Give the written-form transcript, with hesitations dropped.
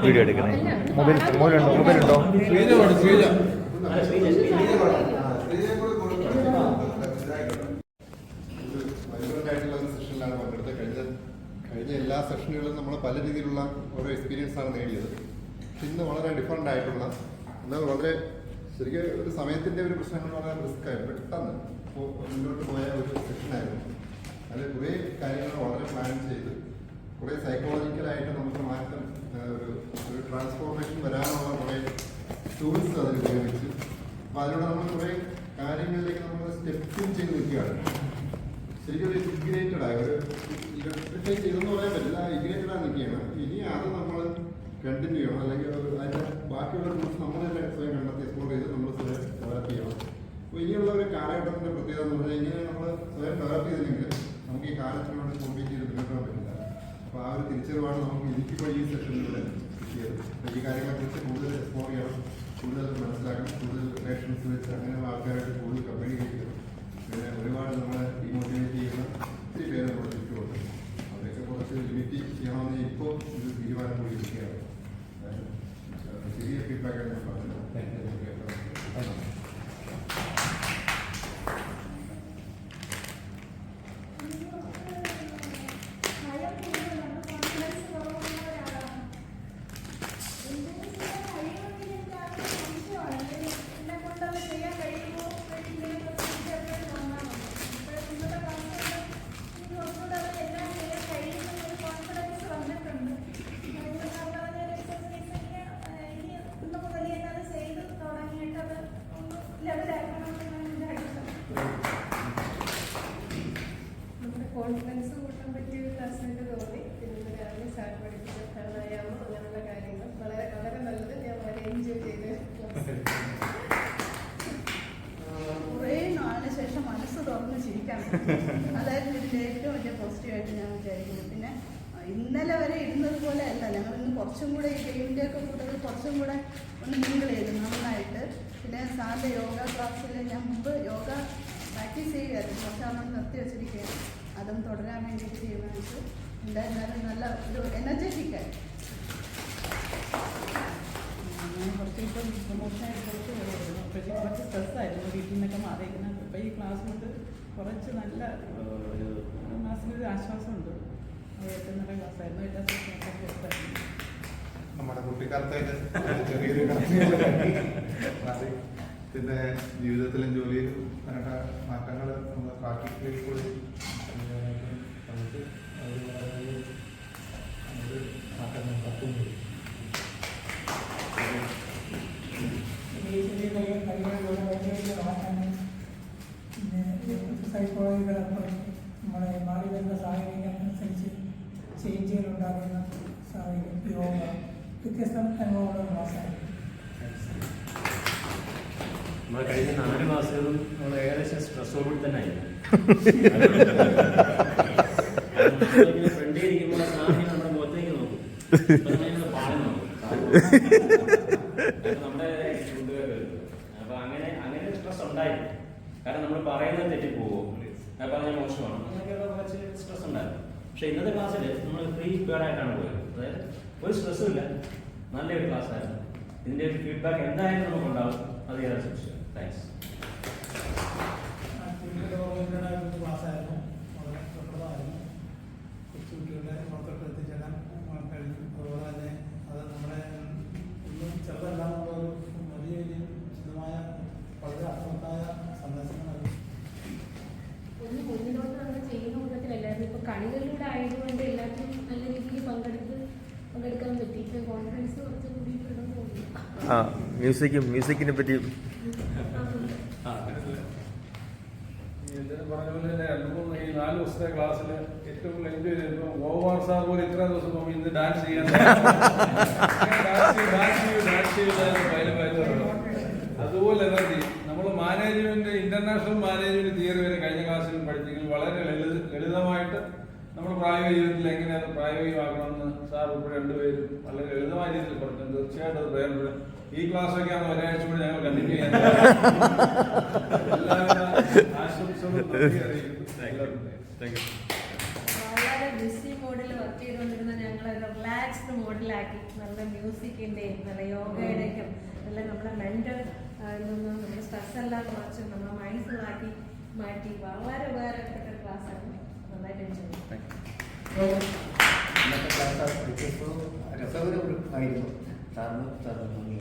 Video എടുക്കണേ. മൊബൈലുണ്ടോ? കഴിഞ്ഞ എല്ലാ സെഷനുകളിലും നമ്മൾ പല രീതിയിലുള്ള ഓരോ എക്സ്പീരിയൻസ് ആണ് നേടിയത്. ഇന്ന് വളരെ ഡിഫറൻ്റ് ആയിട്ടുള്ള, എന്നാൽ വളരെ ശരിക്കും ഒരു സമയത്തിൻ്റെ ഒരു പ്രശ്നങ്ങൾ വളരെ റിസ്ക് ആയിരുന്നു. പെട്ടെന്ന് മുന്നോട്ട് പോയ ഒരു സെഷനായിരുന്നു. അതിൽ കുറേ കാര്യങ്ങൾ വളരെ പ്ലാൻ ചെയ്ത് കുറേ സൈക്കോളജിക്കലായിട്ട് നമുക്ക് മാറ്റം, ഒരു ട്രാൻസ്ഫോർമേഷൻ വരാനുള്ള കുറേ ടൂൾസ് അതിൽ ഉപയോഗിച്ച്, അപ്പോൾ അതിലൂടെ നമ്മൾ കുറേ കാര്യങ്ങളിലേക്ക് നമ്മൾ സ്റ്റെപ്പ് ചെയ്ത് നിൽക്കുകയാണ്. ശരിക്കും ഒരു ഇൻറ്റിഗ്രേറ്റഡ് ആയ ഒരു ഇലക്ട്രിഫൈ ചെയ്തെന്ന് പറയാൻ പറ്റില്ല, ഇൻറ്റിഗ്രേറ്റഡ് ആയി നിൽക്കുകയാണ്. ഇനി അത് നമ്മൾ കണ്ടിന്യൂ ചെയ്യണം, അല്ലെങ്കിൽ അതിൻ്റെ ബാക്കിയുള്ള ടൂൾസ് നമ്മൾ തന്നെ സ്വയം കണ്ടെത്തി എക്സ്പ്ലോർ ചെയ്ത് നമ്മൾ സ്വയം ഡെവലപ്പ് ചെയ്യണം. അപ്പോൾ ഇനിയുള്ള ഒരു കാലഘട്ടത്തിൻ്റെ പ്രത്യേകത എന്ന് പറഞ്ഞാൽ ഇങ്ങനെ നമ്മൾ സ്വയം ഡെവലപ്പ് ചെയ്തില്ലെങ്കിൽ നമുക്ക് ഈ കാലത്തിനോട് കോമ്പീറ്റ് ചെയ്ത് മുന്നോട്ട് പോകാൻ പറ്റില്ല. അപ്പോൾ ആ ഒരു തിരിച്ചറിവാണ് നമുക്ക് എനിക്കിപ്പോൾ ഈ സെഷനിലൂടെ കിട്ടിയത്. ഈ കാര്യങ്ങളെക്കുറിച്ച് കൂടുതൽ എക്സ്പ്ലോർ ചെയ്യണം, കൂടുതൽ മനസ്സിലാക്കണം, കൂടുതൽ റിലേഷൻസ് വെച്ച് അങ്ങനെയുള്ള ആൾക്കാരായിട്ട് കൂടുതൽ കമ്മ്യൂണിക്കേറ്റ് ചെയ്യണം. പിന്നെ ഒരുപാട് നമ്മളെ ഡിമോട്ടിവേറ്റ് ചെയ്യുന്ന ഒത്തിരി പേര് നമ്മൾ ചുറ്റുമുണ്ട്. അവരെയൊക്കെ കുറച്ച് ലിമിറ്റ് ചെയ്യണമെന്ന് ഇപ്പോൾ ഒരു തീരുമാനം കൂടി ഇരിക്കുകയാണ്. ചെറിയ ഫീഡ്ബാക്കാണ് ഞാൻ പറഞ്ഞത്. കോൺഫിഡൻസ് കൂട്ടാൻ പറ്റിയ ഒരു ക്ലാസ്സായിട്ട് തോന്നി. പിന്നെ രാവിലെ സാർ പഠിപ്പിച്ച പ്രാണായാമം അങ്ങനെയുള്ള കാര്യങ്ങൾ വളരെ വളരെ നല്ലത്. ഞാൻ വളരെ എൻജോയ് ചെയ്ത് കുറേ നാളിന് ശേഷം മനസ്സ് തുറന്ന് ചിരിക്കാൻ അതായിരുന്നു ഇതിൻ്റെ ഏറ്റവും വലിയ പോസിറ്റീവായിട്ട് ഞാൻ വിചാരിക്കുന്നു. പിന്നെ ഇന്നലെ വരെ ഇരുന്നത് പോലെ അല്ല, ഞങ്ങൾ ഇന്ന് കുറച്ചും കൂടെ ഈ ഗെയിമിൻ്റെ ഒക്കെ കൂട്ടത്തിൽ കുറച്ചും കൂടെ ഒന്ന് മിങ്കിൾ ചെയ്തു നന്നായിട്ട്. പിന്നെ സാറിൻ്റെ യോഗ ക്ലാസ്സിൽ ഞാൻ മുമ്പ് യോഗ പ്രാക്ടീസ് ചെയ്യുമായിരുന്നു, പക്ഷെ നമ്മൾ നിർത്തി വെച്ചിരിക്കുകയാണ്. അതും തുടരാൻ വേണ്ടിയിട്ട് തീരുമാനിച്ചു. എന്തായിരുന്നാലും നല്ല ഒരു എനർജറ്റിക്കായി ഞാൻ കുറച്ചിപ്പം പ്രൊമോഷനായിട്ട് കുറച്ച് വരുമായിരുന്നു. പക്ഷേ കുറച്ച് സ്ട്രെസ്സായിരുന്നു, വീട്ടിൽ നിന്നൊക്കെ മാറിയിരിക്കുന്നത്. ഇപ്പോൾ ഈ ക്ലാസ് കൊണ്ട് കുറച്ച് നല്ല ഒരു മാസത്തിനൊരു ആശ്വാസമുണ്ട്. അത് ഏറ്റവും നല്ല ക്ലാസ്സായിരുന്നു. എല്ലാ സെഷനൊക്കെ നമ്മുടെ കുട്ടിക്കാലത്തായിട്ട് ചെറിയൊരു പിന്നെ ജീവിതത്തിലും ജോലിയിലും അങ്ങനത്തെ മാറ്റങ്ങൾ നമ്മൾ പ്രാക്ടിക്കലി കൂടി നമുക്ക് മാറ്റങ്ങൾ നടത്തുന്നു. സൈക്കോളജിക്കൽ അപ്രോച്ച് നമ്മുടെ മാറി വരുന്ന സാഹചര്യങ്ങൾക്കനുസരിച്ച് ചേഞ്ചുകൾ ഉണ്ടാകുന്ന സാഹചര്യം യോഗ വ്യത്യസ്ത അനുഭവമുള്ള ക്ലാസ്സായിരുന്നു. നമ്മൾ കഴിഞ്ഞ 4 മാസങ്ങളും നമ്മൾ ഏകദേശം സ്ട്രെസ്സോടുകൂടി തന്നെ ആയിരുന്നു. ഫ്രണ്ടിൽ ഇരിക്കുമ്പോൾ സാധനം നമ്മുടെ മുഖത്തേക്ക് നോക്കും, പാടം നോക്കും, നമ്മുടെ അപ്പൊ അങ്ങനെ സ്ട്രെസ് ഉണ്ടായിരുന്നു. കാരണം നമ്മൾ പറയുന്നത് തെറ്റിപ്പോകും, പറഞ്ഞാൽ മോശമാണ്, അങ്ങനെയൊക്കെയുള്ള കുറച്ച് സ്ട്രെസ് ഉണ്ടായിരുന്നു. പക്ഷെ ഇന്നത്തെ ക്ലാസ്സിൽ നമ്മൾ ഫ്രീ ബേർഡായിട്ടാണ് പോയത്. അതായത് ഒരു സ്ട്രെസ്സും ഇല്ല, നല്ലൊരു ക്ലാസ് ആയിരുന്നു. ഇതിന്റെ ഒരു ഫീഡ്ബാക്ക് എന്തായാലും നമുക്ക് ഉണ്ടാവും. അത് ഏറെ ശ്രമിച്ചു. താങ്ക്സ്. ക്ലാസ്സായിരുന്നു, വളരെ ഫലപ്രദമായിരുന്നു. കൊച്ചുകുട്ടികളുടെ പുറത്തോട്ട് എത്തിച്ചേരാൻ കഴിഞ്ഞു. അതുപോലെ തന്നെ അത് നമ്മുടെ ഒന്നും ചെറുതല്ലാന്നുള്ളൊരു വലിയ വിശദമായ വളരെ അർത്ഥവത്തായ സന്ദേശങ്ങളായിരുന്നു. ഒന്ന് മുന്നിലോട്ട് നമ്മൾ ചെയ്യുന്ന കൂട്ടത്തിലല്ലായിരുന്നു. ഇപ്പോൾ കളികളിലൂടെ ആയതുകൊണ്ട് എല്ലാവർക്കും നല്ല രീതിയിൽ പങ്കെടുക്കാൻ പറ്റി. ഇപ്പോൾ കോൺഫിഡൻസ് കുറച്ച് കൂടിയിട്ടുണ്ടെന്ന് തോന്നുന്നു. മ്യൂസിക്കിനെ പറ്റി പറഞ്ഞ പോലെ തന്നെ 2-3 ഈ 4 ദിവസത്തെ ക്ലാസ്സിൽ ഏറ്റവും എൻജോയ് ചെയ്തപ്പോൾ ഗോപാൽ സാർ പോലെ ഇത്ര ദിവസം പോകുമ്പോൾ ഇന്ന് ഡാൻസ് ചെയ്യാൻ അതുപോലെ എനർജി നമ്മൾ മാനേജ്മെന്റ് ഇന്റർനാഷണൽ മാനേജ്മെന്റ് തിയറി വരെ കഴിഞ്ഞ ക്ലാസ്സിൽ പഠിച്ചെങ്കിൽ വളരെ ലളിതമായിട്ട് നമ്മൾ പ്രായോഗിക ജീവിതത്തിൽ എങ്ങനെ അത് പ്രായോഗികമാക്കണമെന്ന് സാർ ഉൾപ്പെടെ രണ്ടുപേരും വളരെ ലളിതമായ രീതിയിൽ പറഞ്ഞു. തീർച്ചയായിട്ടും അത് പ്രയോജനപ്പെടും. ഈ ക്ലാസ്സൊക്കെ ആണ് ഒരാഴ്ച കൂടി ഞങ്ങൾ കണ്ടിന്യൂ ചെയ്യാൻ എല്ലാവിധ ആശംസകളും വളരെ ബിസി മോഡിൽ വർക്ക് ചെയ്തുകൊണ്ടിരുന്ന ഞങ്ങൾ റിലാക്സ്ഡ് മോഡിലാക്കി. നല്ല മ്യൂസിക്കിൻ്റെയും നല്ല യോഗയുടെയും നല്ല നമ്മുടെ മെൻ്റൽ നിന്നും നമ്മുടെ സ്ട്രെസ് എല്ലാം കുറച്ച് നമ്മുടെ മൈൻഡ്ഫുള്ളാക്കി മാറ്റി വളരെ ഉപകാരപ്പെട്ട ക്ലാസ്സാണ്. നന്നായിട്ട് എൻജോയ് ചെയ്തു. ഇന്നത്തെ ക്ലാസ് രസകരമായിരുന്നു. സാറിന് നന്ദി.